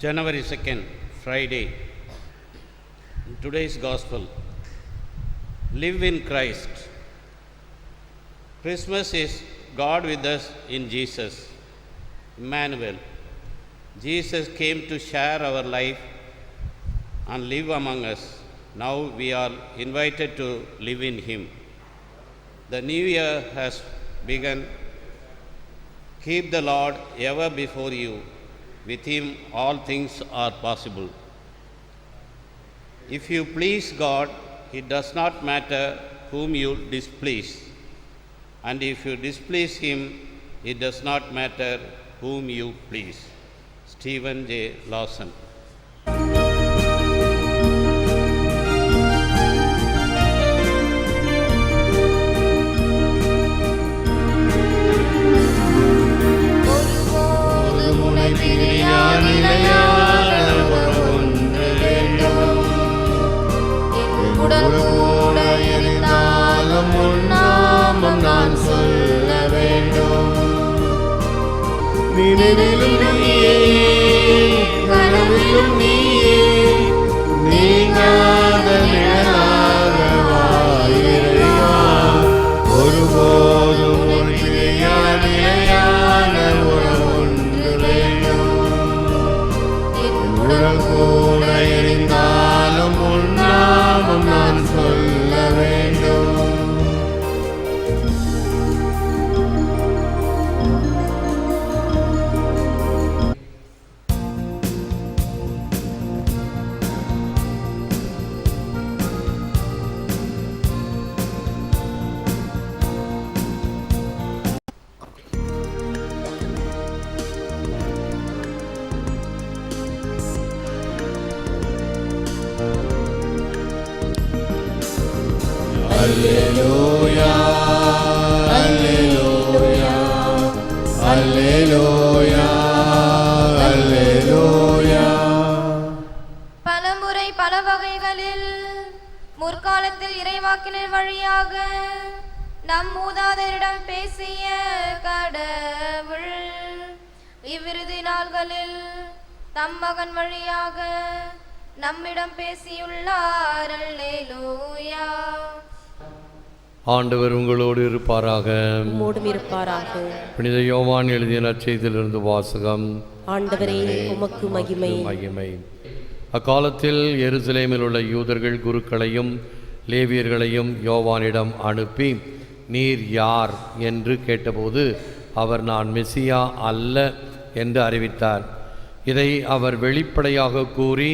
January 2nd, Friday. Today's Gospel. Live in Christ. Christmas is God with us in Jesus. Emmanuel. Jesus came to share our life and live among us. Now we are invited to live in Him. The new year has begun. Keep the Lord ever before you. With Him all things are possible. If you please God, it does not matter whom you displease. And if you displease Him, it does not matter whom you please. Stephen J. Lawson. நான் சொல்ல வேண்டும். நினைவிலும் நீயே, கனவிலும் நீயே, நீங்காத நிழலாக வாயிறையா. ஒருபோதும் நிலையான உறவொன்று வேண்டும். உடல் கூட எரிந்தாலும் உன்னாமம் நான் சொல்ல வேண்டும். Alleluia, Alleluia, Alleluia, Alleluia. பலமுறை பல வகைகளில் முற்காலத்தில் இறைவாக்கினர் வழியாக நம் மூதாதையரிடம் பேசிய கடவுள் இவ்விருதி நாள்களில் தம் மகன் வழியாக நம்மிடம் பேசியுள்ளார். அல்லேலூயா. ஆண்டவர் உங்களோடு இருப்பாராக. புனித யோவான் எழுதிய நற்செய்தியிலிருந்து வாசகம். ஆண்டவரே, உமக்கு மகிமை. மகிமை. அக்காலத்தில் எருசலேமில் உள்ள யூதர்கள் குருக்களையும் லேவியர்களையும் யோவானிடம் அனுப்பி, நீர் யார் என்று கேட்டபோது அவர், நான் மெசியா அல்ல என்று அறிவித்தார். இதை அவர் வெளிப்படையாக கூறி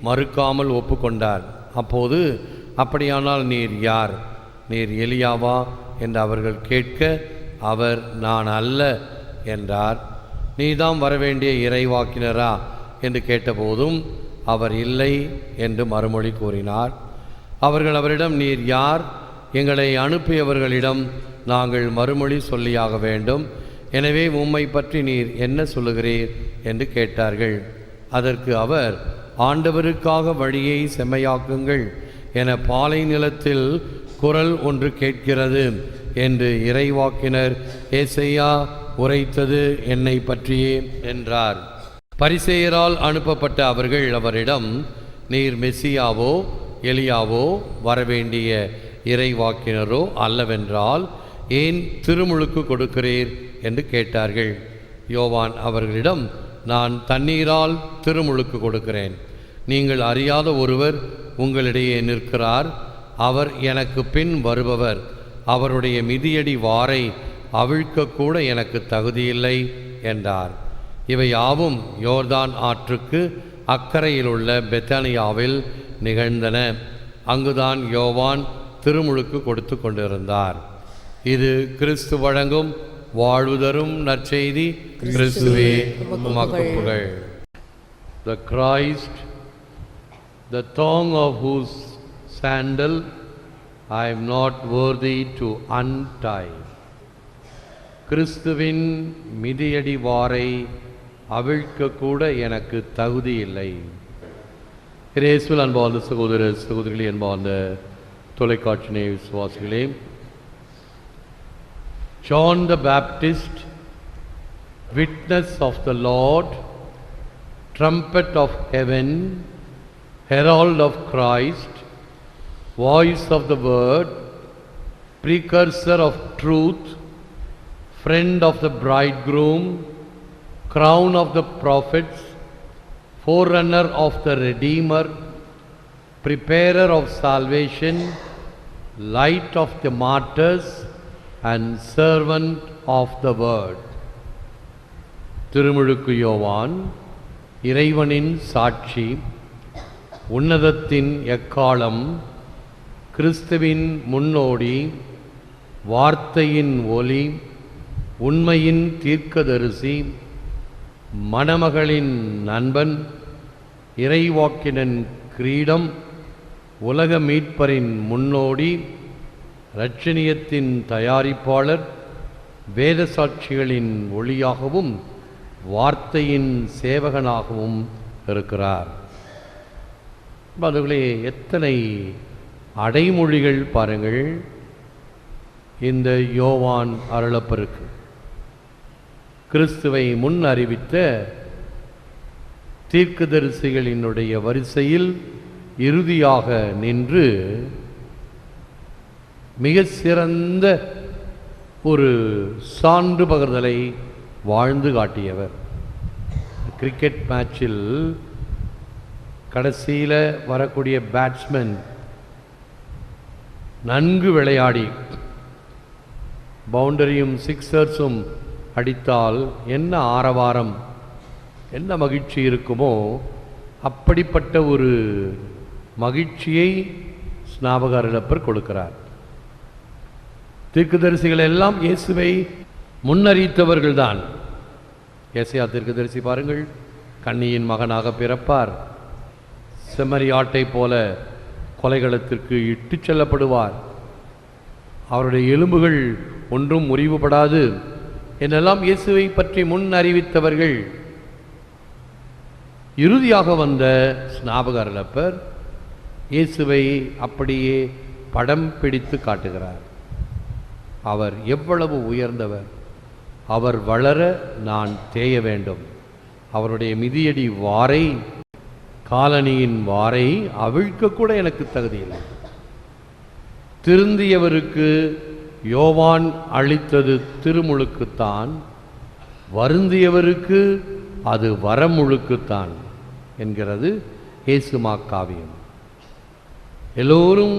மறுக்காமல் ஒப்புக்கொண்டார். அப்போது, அப்படியானால் நீர் யார்? நீர் எலியாவா என்று அவர்கள் கேட்க, அவர், நான் அல்ல என்றார். நீதாம் வரவேண்டிய இறைவாக்கினரா என்று கேட்டபோதும் அவர், இல்லை என்று மறுமொழி கூறினார். அவர்கள் அவரிடம், நீர் யார்? எங்களை அனுப்பியவர்களிடம் நாங்கள் மறுமொழி சொல்லியாக வேண்டும். எனவே உம்மை பற்றி நீர் என்ன சொல்லுகிறீர் என்று கேட்டார்கள். அதற்கு அவர், ஆண்டவருக்காக வழியை செம்மையாக்குங்கள் என பாலை நிலத்தில் குரல் ஒன்று கேட்கிறது என்று இறைவாக்கினர் ஏசையா உரைத்தது என்னை பற்றியே என்றார். பரிசேயரால் அனுப்பப்பட்ட அவர்கள் அவரிடம், நீர் மெசியாவோ எலியாவோ வரவேண்டிய இறைவாக்கினரோ அல்லவென்றால் ஏன் திருமுழுக்கு கொடுக்கிறீர் என்று கேட்டார்கள். யோவான் அவர்களிடம், நான் தண்ணீரால் திருமுழுக்கு கொடுக்கிறேன். நீங்கள் அறியாத ஒருவர் உங்களிடையே நிற்கிறார். அவர் எனக்கு பின் வருபவர். அவருடைய மிதியடி வாரை அவிழ்க்கக்கூட எனக்கு தகுதியில்லை என்றார். இவை யாவும் யோர்தான் ஆற்றுக்கு அக்கறையிலுள்ள பெத்தானியாவில் நிகழ்ந்தன. அங்குதான் யோவான் திருமுழுக்கு கொடுத்து கொண்டிருந்தார். இது கிறிஸ்து வழங்கும் வாழ்வு தரும் நற்செய்தி. கிறிஸ்துவே உமக்கு புகழ். The Christ, the thong of whose sandal I am not worthy to untie. கிறிஸ்துவின் மிதியடி வாரை அவிழ்க்கக்கூட எனக்கு தகுதி இல்லை. இயேசுவில் அன்பார்ந்த சகோதர சகோதரிகளே, அன்பார்ந்த தொலைக்காட்சி விசுவாசிகளே, John the Baptist, witness of the Lord, trumpet of heaven, herald of Christ, voice of the word, precursor of truth, friend of the bridegroom, crown of the prophets, forerunner of the Redeemer, preparer of salvation, light of the martyrs, and servant of the word. திருமுழுக்கு யோவான் இறைவனின் சாட்சி, உன்னதத்தின் எக்காலம், கிறிஸ்துவின் முன்னோடி, வார்த்தையின் ஒலி, உண்மையின் தீர்க்கதரிசி, மணமகளின் நண்பன், இறைவாக்கினன் கிரீடம், உலக மீட்பரின் முன்னோடி, இரட்சணியத்தின் தயாரிப்பாளர், வேத சாட்சிகளின் ஒளியாகவும் வார்த்தையின் சேவகனாகவும் இருக்கிறார். அதுகளே எத்தனை அடைமொழிகள் பாருங்கள் இந்த யோவான் அருளப்பருக்கு. கிறிஸ்துவை முன் அறிவித்த தீர்க்கதரிசிகளினுடைய வரிசையில் இறுதியாக நின்று மிக சிறந்த ஒரு சான்று பகர்தலை வாழ்ந்து காட்டியவர். கிரிக்கெட் மேட்சில் கடைசியில் வரக்கூடிய பேட்ஸ்மேன் நன்கு விளையாடி பவுண்டரியும் சிக்ஸர்ஸும் அடித்தால் என்ன ஆரவாரம், என்ன மகிழ்ச்சி இருக்குமோ அப்படிப்பட்ட ஒரு மகிழ்ச்சியை ஸ்நாபக அருளப்பர் கொடுக்கிறார். தீர்க்கதரிசிகள் எல்லாம் இயேசுவை முன்னறிவித்தவர்கள்தான். ஏசாயா தீர்க்கதரிசி பாருங்கள், கன்னியின் மகனாக பிறப்பார், செம்மறி ஆட்டை போல கொலைகளத்திற்கு இட்டு செல்லப்படுவார், அவருடைய எலும்புகள் ஒன்றும் முறிவுபடாது என்னெல்லாம் இயேசுவை பற்றி முன் அறிவித்தவர்கள். இறுதியாக வந்த ஸ்நாபக அருளப்பர் இயேசுவை அப்படியே படம் பிடித்து காட்டுகிறார். அவர் எவ்வளவு உயர்ந்தவர், அவர் வளர நான் தேய வேண்டும், அவருடைய மிதியடி வாரை, காலணியின் வாரை அவிழ்க்கக்கூட எனக்கு தகுதியில்லை. திருந்தியவருக்கு யோவான் அளித்தது திருமுழுக்குத்தான், வருந்தியவருக்கு அது வரமுழுக்குத்தான் என்கிறது இயேசுமா காவியம். எல்லோரும்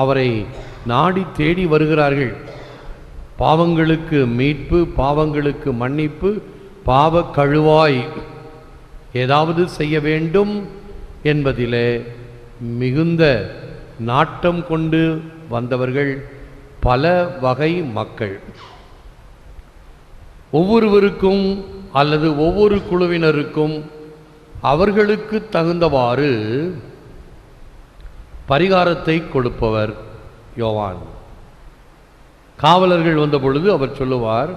அவரை நாடி தேடி வருகிறார்கள். பாவங்களுக்கு மீட்பு, பாவங்களுக்கு மன்னிப்பு, பாவ கழுவாய் ஏதாவது செய்ய வேண்டும் என்பதிலே மிகுந்த நாட்டம் கொண்டு வந்தவர்கள் பல வகை மக்கள். ஒவ்வொருவருக்கும் அல்லது ஒவ்வொரு குழுவினருக்கும் அவர்களுக்கு தகுந்தவாறு பரிகாரத்தை கொடுப்பவர் யோவான். காவலர்கள் வந்த பொழுது அவர் சொல்லுவார்,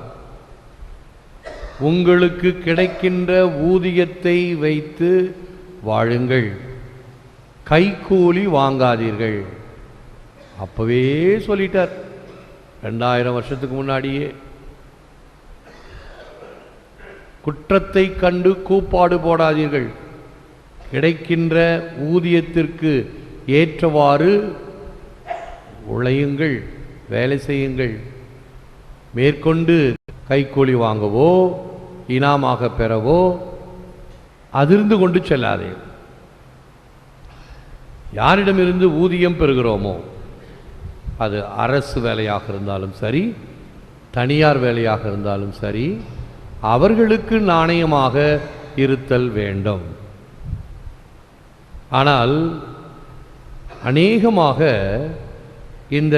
உங்களுக்கு கிடைக்கின்ற ஊதியத்தை வைத்து வாழுங்கள், கைக்கூலி வாங்காதீர்கள். அப்பவே சொல்லிட்டார், 2000 வருஷத்துக்கு முன்னாடியே. குற்றத்தை கண்டு கூப்பாடு போடாதீர்கள், கிடைக்கின்ற ஊதியத்திற்கு ஏற்றவாறு உழையுங்கள், வேலை செய்யுங்கள். மேற்கொண்டு கைக்கூலி வாங்கவோ இனாமாக பெறவோ அதிர்ந்து கொண்டு செல்லாதே. யாரிடமிருந்து ஊதியம் பெறுகிறோமோ, அது அரசு வேலையாக இருந்தாலும் சரி, தனியார் வேலையாக இருந்தாலும் சரி, அவர்களுக்கு நாணயமாக இருத்தல் வேண்டும். ஆனால் அநேகமாக இந்த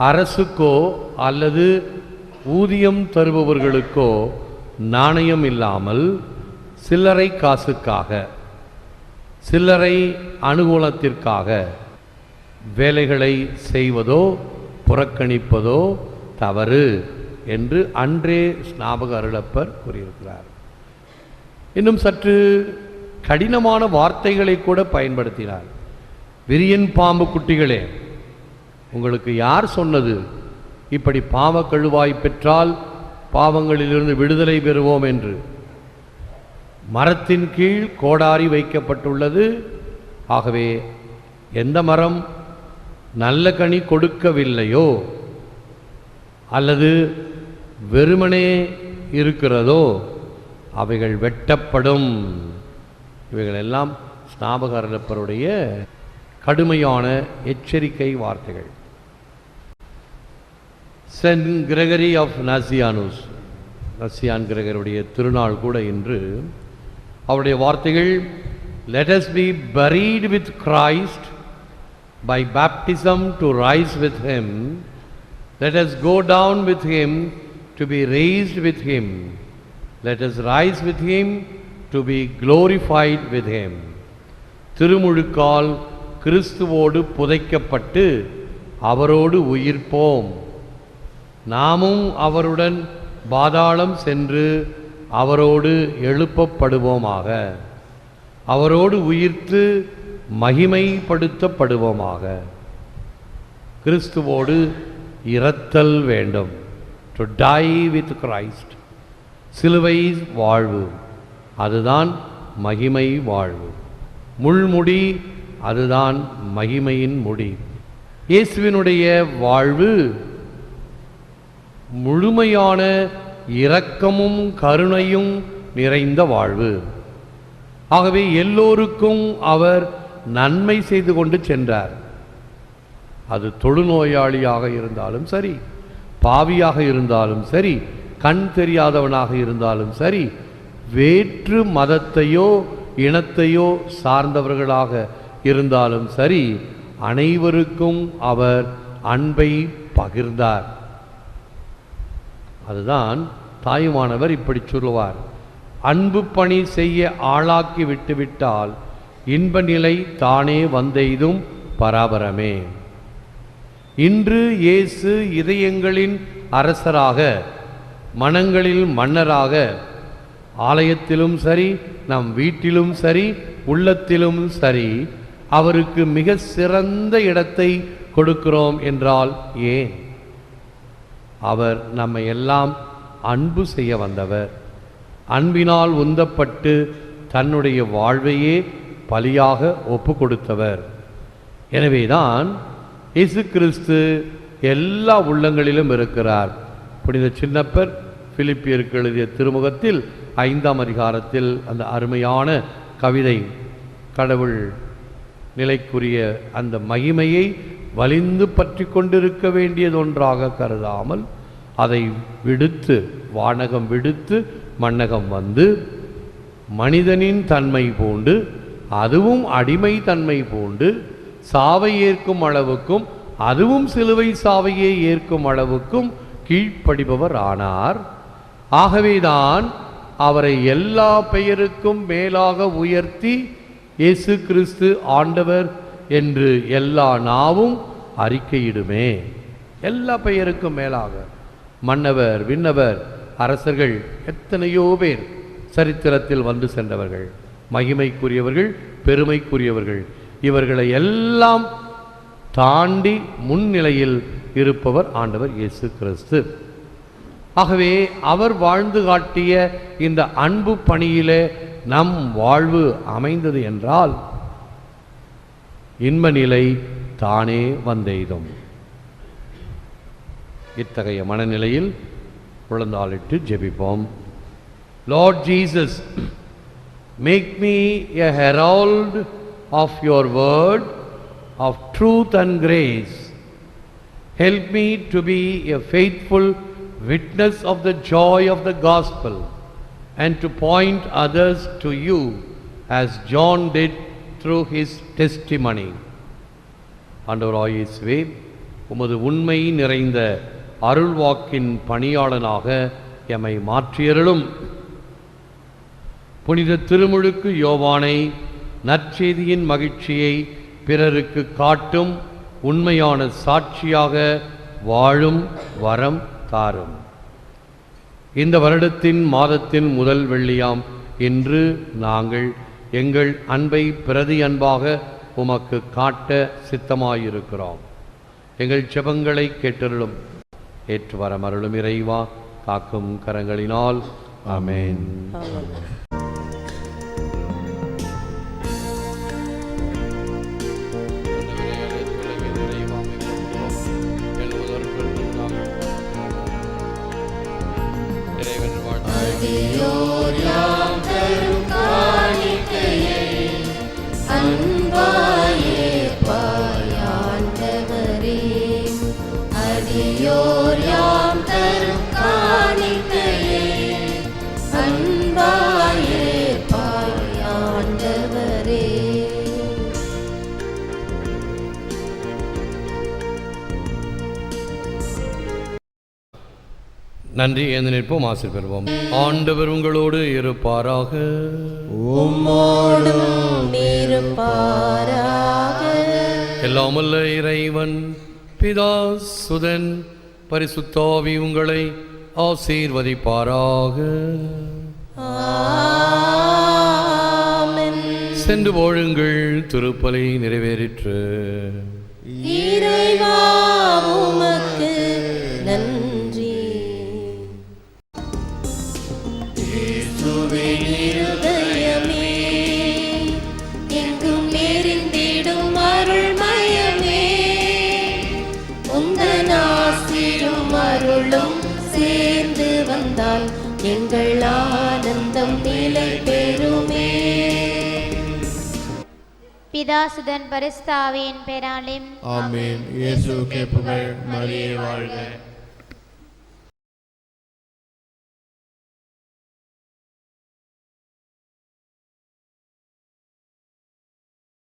அரசுக்கோ அல்லது ஊதியம் தருபவர்களுக்கோ நாணயம் இல்லாமல் சில்லறை காசுக்காக, சில்லறை அனுகூலத்திற்காக வேலைகளை செய்வதோ புறக்கணிப்பதோ தவறு என்று அன்றே ஸ்நாபக அருளப்பர் கூறியிருக்கிறார். இன்னும் சற்று கடினமான வார்த்தைகளை கூட பயன்படுத்தினார். விரியன் பாம்பு குட்டிகளே, உங்களுக்கு யார் சொன்னது இப்படி பாவ கழுவாய் பெற்றால் பாவங்களிலிருந்து விடுதலை பெறுவோம் என்று? மரத்தின் கீழ் கோடாரி வைக்கப்பட்டுள்ளது. ஆகவே எந்த மரம் நல்ல கனி கொடுக்கவில்லையோ அல்லது வெறுமனே இருக்கிறதோ அவைகள் வெட்டப்படும். இவைகளெல்லாம் ஸ்நாபகரப்பருடைய கடுமையான எச்சரிக்கை வார்த்தைகள். சென்ட் கிரெகரி ஆஃப் நாசியானுஸ், நசியான் கிரெகருடைய திருநாள் கூட இன்று. அவருடைய வார்த்தைகள், let us be buried with Christ by baptism to rise with him, let us go down with him to be raised with him, let us rise with him to be glorified with him. திருமுழுக்கால் கிறிஸ்துவோடு புதைக்கப்பட்டு அவரோடு உயிர்ப்போம், நாமும் அவருடன் பாதாளம் சென்று அவரோடு எழுப்பப்படுவோமாக, அவரோடு உயிர்த்து மகிமைப்படுத்தப்படுவோமாக. கிறிஸ்துவோடு இரத்தல் வேண்டும். To die with Christ. சிலுவை வாழ்வு, அதுதான் மகிமை வாழ்வு. முள்முடி, அதுதான் மகிமையின் முடி. இயேசுவினுடைய வாழ்வு முழுமையான இரக்கமும் கருணையும் நிறைந்த வாழ்வு. ஆகவே எல்லோருக்கும் அவர் நன்மை செய்து கொண்டு சென்றார். அது தொழுநோயாளியாக இருந்தாலும் சரி, பாவியாக இருந்தாலும் சரி, கண் தெரியாதவனாக இருந்தாலும் சரி, வேற்று மதத்தையோ இனத்தையோ சார்ந்தவர்களாக இருந்தாலும் சரி, அனைவருக்கும் அவர் அன்பை பகிர்ந்தார். அதுதான் தாயுமானவர் இப்படி சொல்லுவார், அன்பு பணி செய்ய ஆளாக்கி விட்டுவிட்டால் இன்ப நிலை தானே வந்தெய்தும் பராபரமே. இன்று இயேசு இதயங்களின் அரசராக, மனங்களில் மன்னராக, ஆலயத்திலும் சரி, நம் வீட்டிலும் சரி, உள்ளத்திலும் சரி, அவருக்கு மிக சிறந்த இடத்தை கொடுக்கிறோம் என்றால் ஏன்? அவர் நம்மை எல்லாம் அன்பு செய்ய வந்தவர். அன்பினால் உந்தப்பட்டு தன்னுடைய வாழ்வையே பலியாக ஒப்பு கொடுத்தவர். எனவேதான் இயேசு கிறிஸ்து எல்லா உள்ளங்களிலும் இருக்கிறார். புனித சின்னப்பர் பிலிப்பியருக்கு எழுதிய திருமுகத்தில் 5ஆம் அதிகாரத்தில் அந்த அருமையான கவிதை, கடவுள் நிலைக்குரிய அந்த மகிமையை வலிந்து பற்றி கொண்டிருக்க வேண்டியதொன்றாக கருதாமல் அதை விடுத்து, வானகம் விடுத்து மண்ணகம் வந்து மனிதனின் தன்மை பூண்டு, அதுவும் அடிமை தன்மை பூண்டு, சாவை ஏற்கும் அளவுக்கும், அதுவும் சிலுவை சாவையே ஏற்கும் அளவுக்கும் கீழ்ப்படிபவர் ஆனார். ஆகவேதான் அவரை எல்லா பெயருக்கும் மேலாக உயர்த்தி இயேசு கிறிஸ்து ஆண்டவர் என்று எல்லா நாவும் அறிக்கையிடுமே. எல்லா பெயருக்கும் மேலாக மன்னவர், விண்ணவர், அரசர்கள், எத்தனையோ பேர் சரித்திரத்தில் வந்து சென்றவர்கள், மகிமைக்குரியவர்கள், பெருமைக்குரியவர்கள். இவர்களை எல்லாம் தாண்டி முன்னிலையில் இருப்பவர் ஆண்டவர் இயேசு கிறிஸ்து. ஆகவே அவர் வாழ்ந்து காட்டிய இந்த அன்பு பணியிலே நம் வாழ்வு அமைந்தது என்றால் இன்ப நிலை தானே வந்தெய்தும். இத்தகைய மனநிலையில் குழந்தாளிட்டு ஜெபிப்போம். Lord Jesus, make me a herald of your word of truth and grace. Help me to be a faithful witness of the joy of the gospel and to point others to you as John did through his testimony. ஆண்டவராகிய இயேசுவே, உமது உண்மை நிறைந்த அருள்வாக்கின் பணியாளனாக எம்மை மாற்றியருளும். புனித திருமுழுக்கு யோவானை நற்செய்தியின் மகிழ்ச்சியை பிறருக்கு காட்டும் உண்மையான சாட்சியாக வாழும் வரம் தாரும். இந்த வருடத்தின் மாதத்தின் முதல் வெள்ளியாம் இன்று நாங்கள் எங்கள் அன்பை பிரதி அன்பாக உமக்கு காட்ட சித்தமாயிருக்கிறோம். எங்கள் ஜெபங்களை கேட்டருளும். ஏற்று வரமருளும் இறைவா, காக்கும் கரங்களினால் ஆமென். நன்றி ஏந்து நிற்போம், ஆசீர் பெறுவோம். ஆண்டவர் உங்களோடு இருப்பாராக. உம்மோடும் இருப்பாராக. எல்லாமல்ல இறைவன் பிதா சுதன் பரிசுத்தாவி உங்களை ஆசீர்வதிப்பாராக. ஆமென். சென்று வாழுங்கள், திருப்பலி நிறைவேறிற்று. இறைவா உமக்கு நன்றி. இயேசுவின் இருதயமே, எங்கும் நிறைந்திடும் அருள்மயமே, உந்தன் ஆசீரும் அருளும் சேர்ந்து வந்தால் எங்கள் ஆனந்தம் நிலை பெறுமே. பிதாசுதன் பரிசுத்த ஆவியின் பெயராலே ஆமென். இயேசுவுக்கே புகழ். மரியே வாழ்க.